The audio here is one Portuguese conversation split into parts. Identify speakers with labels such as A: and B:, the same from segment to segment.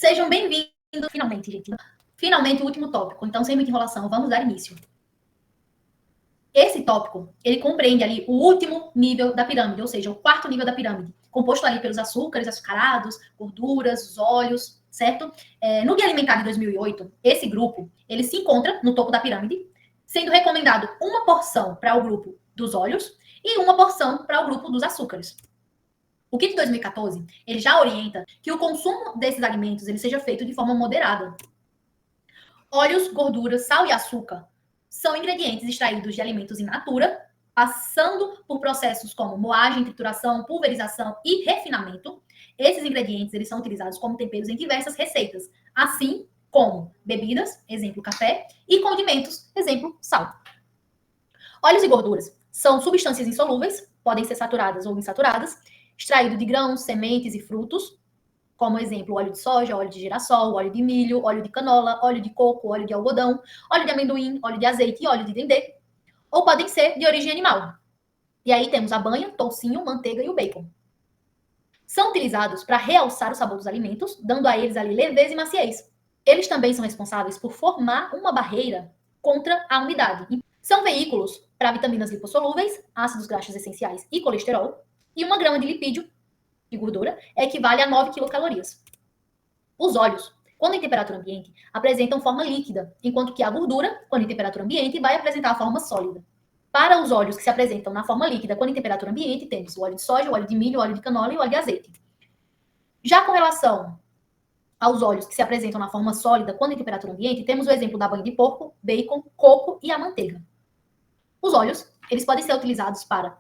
A: Sejam bem-vindos, finalmente, gente. Finalmente, o último tópico. Então, sem muita enrolação, vamos dar início. Esse tópico, ele compreende ali o último nível da pirâmide, ou seja, o quarto nível da pirâmide, composto ali pelos açúcares, açucarados, gorduras, os óleos, certo? No Guia Alimentar de 2008, esse grupo, ele se encontra no topo da pirâmide, sendo recomendado uma porção para o grupo dos óleos e uma porção para o grupo dos açúcares. O kit de 2014, ele já orienta que o consumo desses alimentos ele seja feito de forma moderada. Óleos, gorduras, sal e açúcar são ingredientes extraídos de alimentos in natura, passando por processos como moagem, trituração, pulverização e refinamento. Esses ingredientes eles são utilizados como temperos em diversas receitas, assim como bebidas, exemplo café, e condimentos, exemplo sal. Óleos e gorduras são substâncias insolúveis, podem ser saturadas ou insaturadas, extraído de grãos, sementes e frutos, como exemplo, óleo de soja, óleo de girassol, óleo de milho, óleo de canola, óleo de coco, óleo de algodão, óleo de amendoim, óleo de azeite e óleo de dendê, ou podem ser de origem animal. E aí temos a banha, toucinho, manteiga e o bacon. São utilizados para realçar o sabor dos alimentos, dando a eles ali leveza e maciez. Eles também são responsáveis por formar uma barreira contra a umidade. São veículos para vitaminas lipossolúveis, ácidos graxos essenciais e colesterol, e 1 grama de lipídio, de gordura, equivale a 9 quilocalorias. Os óleos, quando em temperatura ambiente, apresentam forma líquida, enquanto que a gordura, quando em temperatura ambiente, vai apresentar a forma sólida. Para os óleos que se apresentam na forma líquida, quando em temperatura ambiente, temos o óleo de soja, o óleo de milho, o óleo de canola e o óleo de azeite. Já com relação aos óleos que se apresentam na forma sólida, quando em temperatura ambiente, temos o exemplo da banha de porco, bacon, coco e a manteiga. Os óleos, eles podem ser utilizados para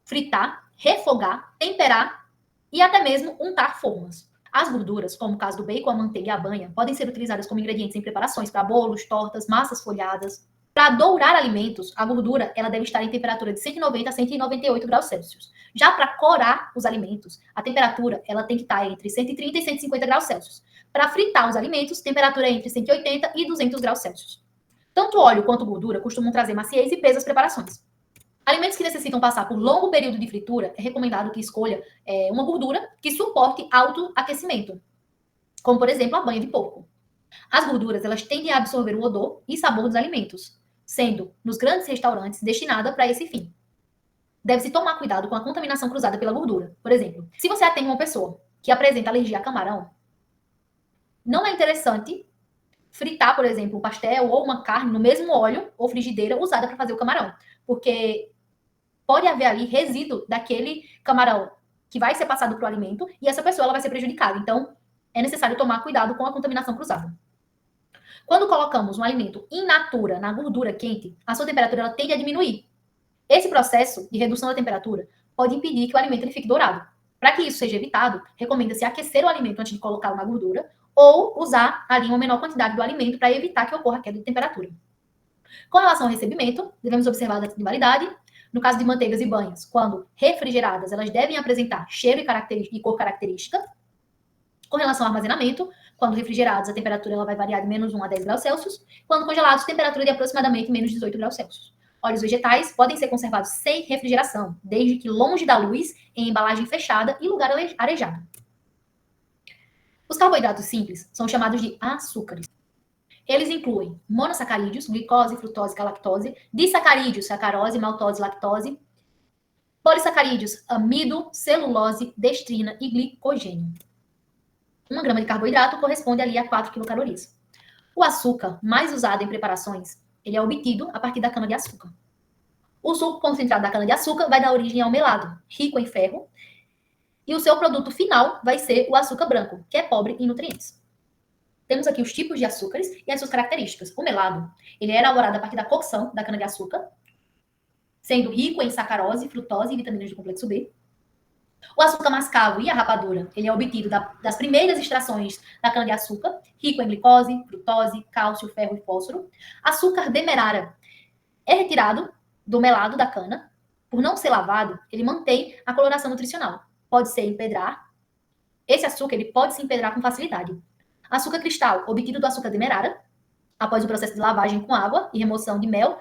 A: fritar, refogar, temperar e até mesmo untar formas. As gorduras, como o caso do bacon, a manteiga e a banha, podem ser utilizadas como ingredientes em preparações para bolos, tortas, massas folhadas. Para dourar alimentos, a gordura ela deve estar em temperatura de 190 a 198 graus Celsius. Já para corar os alimentos, a temperatura ela tem que estar entre 130 e 150 graus Celsius. Para fritar os alimentos, temperatura entre 180 e 200 graus Celsius. Tanto óleo quanto gordura costumam trazer maciez e peso às preparações. Alimentos que necessitam passar por longo período de fritura, é recomendado que escolha uma gordura que suporte alto aquecimento, como, por exemplo, a banha de porco. As gorduras, elas tendem a absorver o odor e sabor dos alimentos, sendo, nos grandes restaurantes, destinada para esse fim. Deve-se tomar cuidado com a contaminação cruzada pela gordura. Por exemplo, se você atende uma pessoa que apresenta alergia a camarão, não é interessante fritar, por exemplo, um pastel ou uma carne no mesmo óleo ou frigideira usada para fazer o camarão, porque pode haver ali resíduo daquele camarão que vai ser passado para o alimento e essa pessoa ela vai ser prejudicada. Então, é necessário tomar cuidado com a contaminação cruzada. Quando colocamos um alimento in natura na gordura quente, a sua temperatura ela tende a diminuir. Esse processo de redução da temperatura pode impedir que o alimento ele fique dourado. Para que isso seja evitado, recomenda-se aquecer o alimento antes de colocá-lo na gordura ou usar ali uma menor quantidade do alimento para evitar que ocorra queda de temperatura. Com relação ao recebimento, devemos observar a data de validade. No caso de manteigas e banhas, quando refrigeradas, elas devem apresentar cheiro e cor característica. Com relação ao armazenamento, quando refrigerados, a temperatura ela vai variar de menos 1 a 10 graus Celsius. Quando congelados, temperatura de aproximadamente menos 18 graus Celsius. Óleos vegetais podem ser conservados sem refrigeração, desde que longe da luz, em embalagem fechada e lugar arejado. Os carboidratos simples são chamados de açúcares. Eles incluem monossacarídeos, glicose, frutose, galactose, disacarídeos, sacarose, maltose, lactose, polissacarídeos, amido, celulose, destrina e glicogênio. 1 grama de carboidrato corresponde ali a 4 quilocalorias. O açúcar mais usado em preparações, ele é obtido a partir da cana-de-açúcar. O suco concentrado da cana-de-açúcar vai dar origem ao melado, rico em ferro, e o seu produto final vai ser o açúcar branco, que é pobre em nutrientes. Temos aqui os tipos de açúcares e as suas características. O melado, ele é elaborado a partir da cocção da cana-de-açúcar, sendo rico em sacarose, frutose e vitaminas do complexo B. O açúcar mascavo e a rapadura, ele é obtido das primeiras extrações da cana-de-açúcar, rico em glicose, frutose, cálcio, ferro e fósforo. Açúcar demerara é retirado do melado da cana. Por não ser lavado, ele mantém a coloração nutricional. Pode ser empedrar. Esse açúcar ele pode se empedrar com facilidade. Açúcar cristal, obtido do açúcar demerara, após o processo de lavagem com água e remoção de mel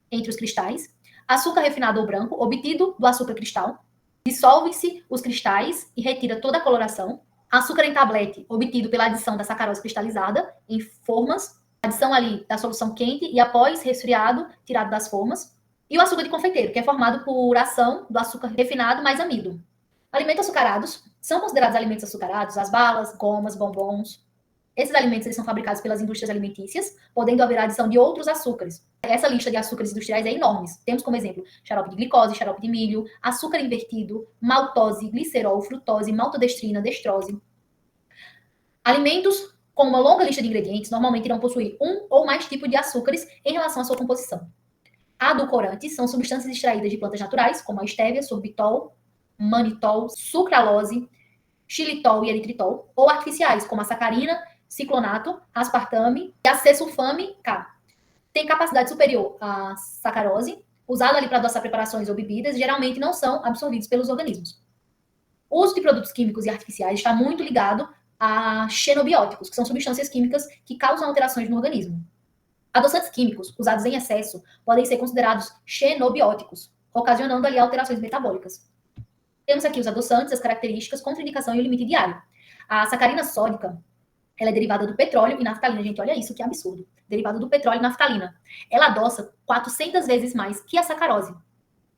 A: entre os cristais. Açúcar refinado ou branco, obtido do açúcar cristal. Dissolve-se os cristais e retira toda a coloração. Açúcar em tablete, obtido pela adição da sacarose cristalizada em formas, adição ali da solução quente e após resfriado, tirado das formas. E o açúcar de confeiteiro, que é formado por ação do açúcar refinado mais amido. Alimentos açucarados são considerados alimentos açucarados as balas, gomas, bombons. Esses alimentos eles são fabricados pelas indústrias alimentícias, podendo haver a adição de outros açúcares. Essa lista de açúcares industriais é enorme. Temos como exemplo xarope de glicose, xarope de milho, açúcar invertido, maltose, glicerol, frutose, maltodestrina, destrose. Alimentos com uma longa lista de ingredientes normalmente irão possuir um ou mais tipos de açúcares em relação à sua composição. Adulcorantes são substâncias extraídas de plantas naturais, como a estévia, sorbitol, manitol, sucralose, xilitol e eritritol, ou artificiais, como a sacarina, ciclonato, aspartame e a C-sulfame K. Tem capacidade superior à sacarose, usada ali para adoçar preparações ou bebidas, e geralmente não são absorvidos pelos organismos. O uso de produtos químicos e artificiais está muito ligado a xenobióticos, que são substâncias químicas que causam alterações no organismo. Adoçantes químicos usados em excesso podem ser considerados xenobióticos, ocasionando ali alterações metabólicas. Temos aqui os adoçantes, as características, contraindicação e o limite diário. A sacarina sódica, ela é derivada do petróleo e naftalina. Gente, olha isso, que absurdo. Derivada do petróleo e naftalina. Ela adoça 400 vezes mais que a sacarose.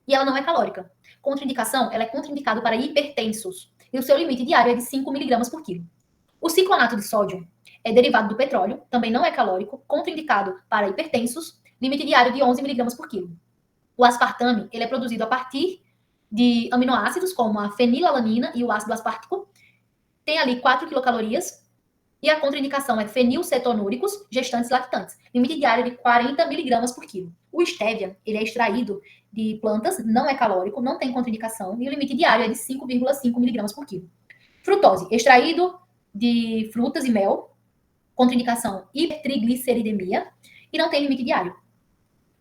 A: E ela não é calórica. Contraindicação, ela é contraindicada para hipertensos. E o seu limite diário é de 5 mg por quilo. O ciclonato de sódio é derivado do petróleo, também não é calórico, contraindicado para hipertensos, limite diário de 11 mg por quilo. O aspartame, ele é produzido a partir de aminoácidos, como a fenilalanina e o ácido aspartico. Tem ali 4 quilocalorias. E a contraindicação é fenilcetonúricos, gestantes lactantes. Limite diário de 40 mg por quilo. O estévia, ele é extraído de plantas, não é calórico, não tem contraindicação, e o limite diário é de 5,5 mg por quilo. Frutose, extraído de frutas e mel, contraindicação hipertrigliceridemia, e não tem limite diário.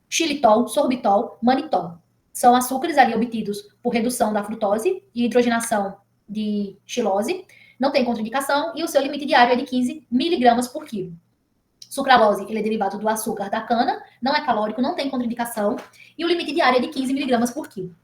A: Xilitol, sorbitol, manitol. São açúcares ali obtidos por redução da frutose e hidrogenação de xilose, não tem contraindicação e o seu limite diário é de 15 mg por quilo. Sucralose, ele é derivado do açúcar da cana, não é calórico, não tem contraindicação e o limite diário é de 15 mg por quilo.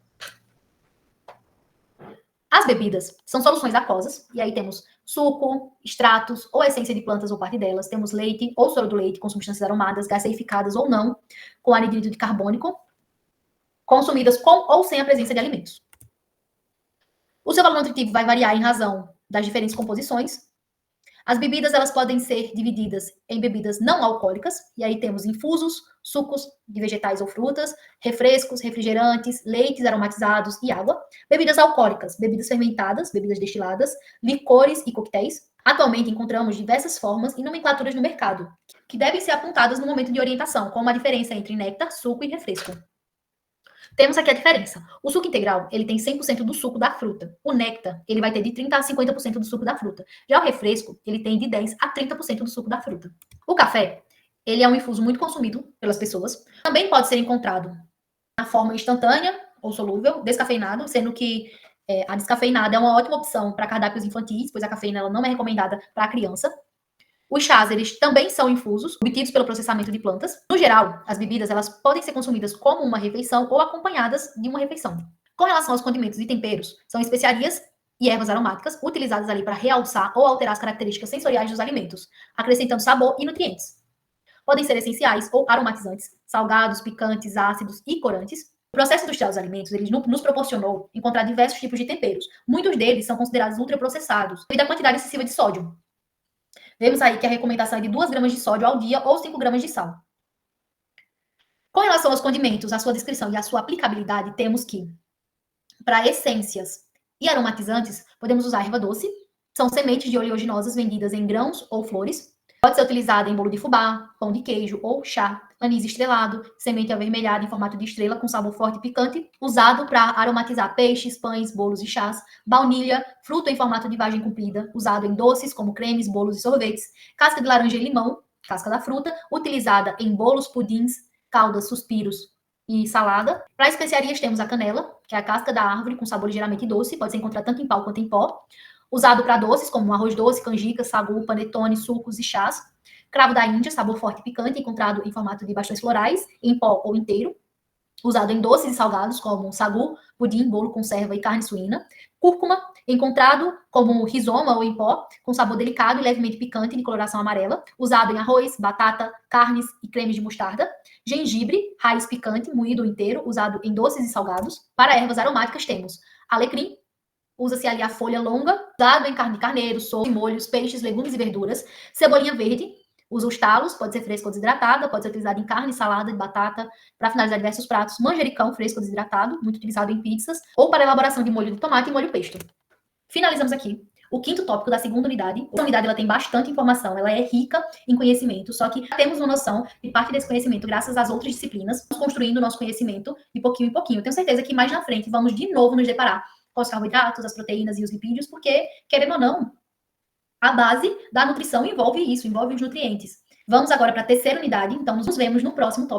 A: As bebidas são soluções aquosas, e aí temos suco, extratos ou essência de plantas ou parte delas, temos leite ou soro do leite com substâncias aromadas, gaseificadas ou não, com anidrido de carbônico, consumidas com ou sem a presença de alimentos. O seu valor nutritivo vai variar em razão das diferentes composições. As bebidas elas podem ser divididas em bebidas não alcoólicas, e aí temos infusos, sucos de vegetais ou frutas, refrescos, refrigerantes, leites aromatizados e água. Bebidas alcoólicas, bebidas fermentadas, bebidas destiladas, licores e coquetéis. Atualmente encontramos diversas formas e nomenclaturas no mercado, que devem ser apontadas no momento de orientação, como a diferença entre néctar, suco e refresco. Temos aqui a diferença. O suco integral, ele tem 100% do suco da fruta. O néctar, ele vai ter de 30% a 50% do suco da fruta. Já o refresco, ele tem de 10% a 30% do suco da fruta. O café, ele é um infuso muito consumido pelas pessoas. Também pode ser encontrado na forma instantânea ou solúvel, descafeinado, sendo que a descafeinada é uma ótima opção para cardápios infantis, pois a cafeína ela não é recomendada para a criança. Os chás, eles também são infusos, obtidos pelo processamento de plantas. No geral, as bebidas, elas podem ser consumidas como uma refeição ou acompanhadas de uma refeição. Com relação aos condimentos e temperos, são especiarias e ervas aromáticas utilizadas ali para realçar ou alterar as características sensoriais dos alimentos, acrescentando sabor e nutrientes. Podem ser essenciais ou aromatizantes, salgados, picantes, ácidos e corantes. O processo industrial dos alimentos, ele nos proporcionou encontrar diversos tipos de temperos. Muitos deles são considerados ultraprocessados, devido à quantidade excessiva de sódio. Vemos aí que a recomendação é de 2 gramas de sódio ao dia ou 5 gramas de sal. Com relação aos condimentos, a sua descrição e a sua aplicabilidade, temos que, para essências e aromatizantes, podemos usar erva doce. São sementes de oleaginosas vendidas em grãos ou flores. Pode ser utilizada em bolo de fubá, pão de queijo ou chá. Anis estrelado, semente avermelhada em formato de estrela com sabor forte e picante, usado para aromatizar peixes, pães, bolos e chás. Baunilha, fruto em formato de vagem comprida, usado em doces como cremes, bolos e sorvetes. Casca de laranja e limão, casca da fruta, utilizada em bolos, pudins, caldas, suspiros e salada. Para especiarias temos a canela, que é a casca da árvore com sabor ligeiramente doce, pode ser encontrada tanto em pau quanto em pó. Usado para doces como arroz doce, canjica, sagu, panetone, sucos e chás. Cravo da Índia, sabor forte e picante, encontrado em formato de bastões florais, em pó ou inteiro. Usado em doces e salgados como sagu, pudim, bolo, conserva e carne suína. Cúrcuma, encontrado como rizoma ou em pó, com sabor delicado e levemente picante de coloração amarela, usado em arroz, batata, carnes e cremes de mostarda. Gengibre, raiz picante, moído inteiro, usado em doces e salgados. Para ervas aromáticas temos alecrim, usa-se ali a folha longa, usado em carne de carneiro, sopa, molhos, peixes, legumes e verduras. Cebolinha verde, usa os talos, pode ser fresca ou desidratada, pode ser utilizada em carne, salada, de batata, para finalizar diversos pratos. Manjericão, fresco ou desidratado, muito utilizado em pizzas, ou para elaboração de molho de tomate e molho pesto. Finalizamos aqui o quinto tópico da segunda unidade. A unidade ela tem bastante informação, ela é rica em conhecimento, só que temos uma noção de parte desse conhecimento graças às outras disciplinas, construindo o nosso conhecimento de pouquinho em pouquinho. Tenho certeza que mais na frente vamos de novo nos deparar com os carboidratos, as proteínas e os lipídios, porque, querendo ou não, a base da nutrição envolve isso, envolve os nutrientes. Vamos agora para a terceira unidade, então nos vemos no próximo tópico.